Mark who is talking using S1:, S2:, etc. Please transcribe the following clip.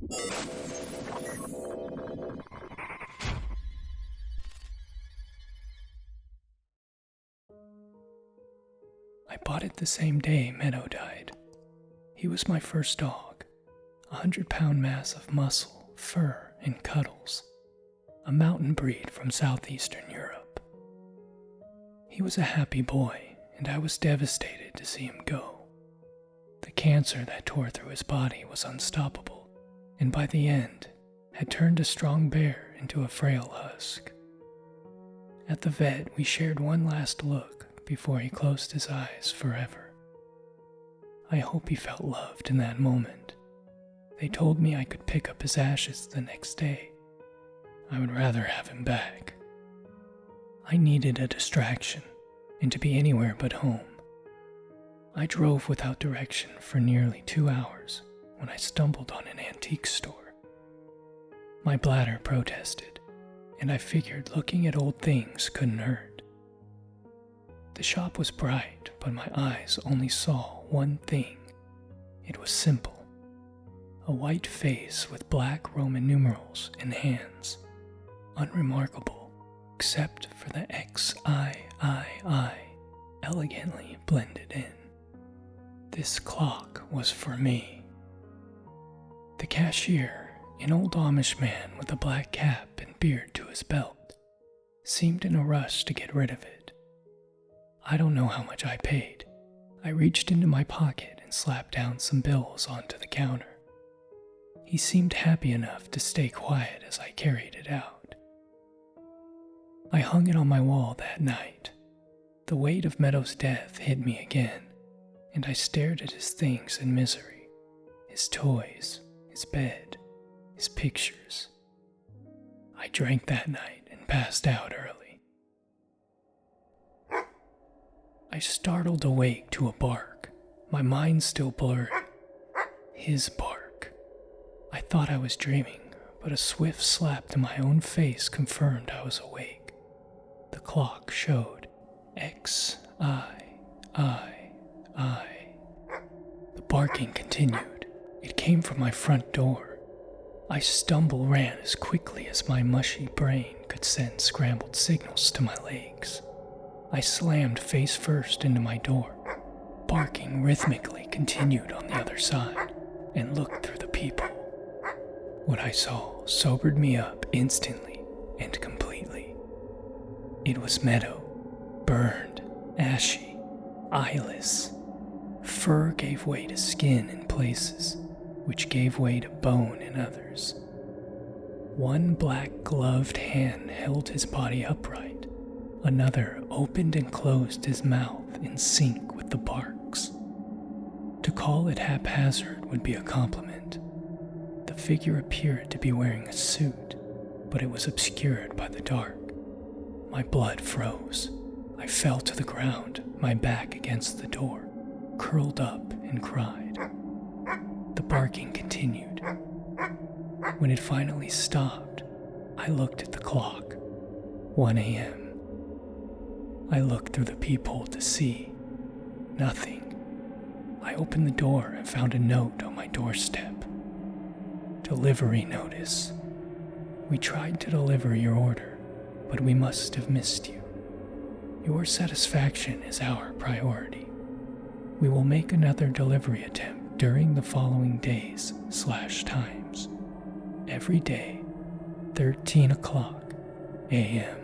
S1: I bought it the same day Meadow died. He was my first dog, a 100-pound mass of muscle, fur, and cuddles, a mountain breed from southeastern Europe. He was a happy boy, and I was devastated to see him go. The cancer that tore through his body was unstoppable, and by the end, had turned a strong bear into a frail husk. At the vet, we shared one last look before he closed his eyes forever. I hope he felt loved in that moment. They told me I could pick up his ashes the next day. I would rather have him back. I needed a distraction, and to be anywhere but home. I drove without direction for nearly 2 hours when I stumbled on an antique store. My bladder protested, and I figured looking at old things couldn't hurt. The shop was bright, but my eyes only saw one thing. It was simple. A white face with black Roman numerals and hands. Unremarkable, except for the XIII elegantly blended in. This clock was for me. The cashier, an old Amish man with a black cap and beard to his belt, seemed in a rush to get rid of it. I don't know how much I paid. I reached into my pocket and slapped down some bills onto the counter. He seemed happy enough to stay quiet as I carried it out. I hung it on my wall that night. The weight of Meadow's death hit me again, and I stared at his things in misery, his toys, his bed, his pictures. I drank that night and passed out early. I startled awake to a bark, my mind still blurry. His bark. I thought I was dreaming, but a swift slap to my own face confirmed I was awake. The clock showed XIII. The barking continued. It came from my front door. I ran as quickly as my mushy brain could send scrambled signals to my legs. I slammed face first into my door. Barking rhythmically continued on the other side, and looked through the peephole. What I saw sobered me up instantly and completely. It was Meadow, burned, ashy, eyeless. Fur gave way to skin in places, which gave way to bone in others. One black gloved hand held his body upright. Another opened and closed his mouth in sync with the barks. To call it haphazard would be a compliment. The figure appeared to be wearing a suit, but it was obscured by the dark. My blood froze. I fell to the ground, my back against the door, curled up and cried. The barking continued. When it finally stopped, I looked at the clock. 1 a.m. I looked through the peephole to see nothing. I opened the door and found a note on my doorstep. Delivery notice. We tried to deliver your order, but we must have missed you. Your satisfaction is our priority. We will make another delivery attempt during the following days/times. Every day, 13 o'clock a.m.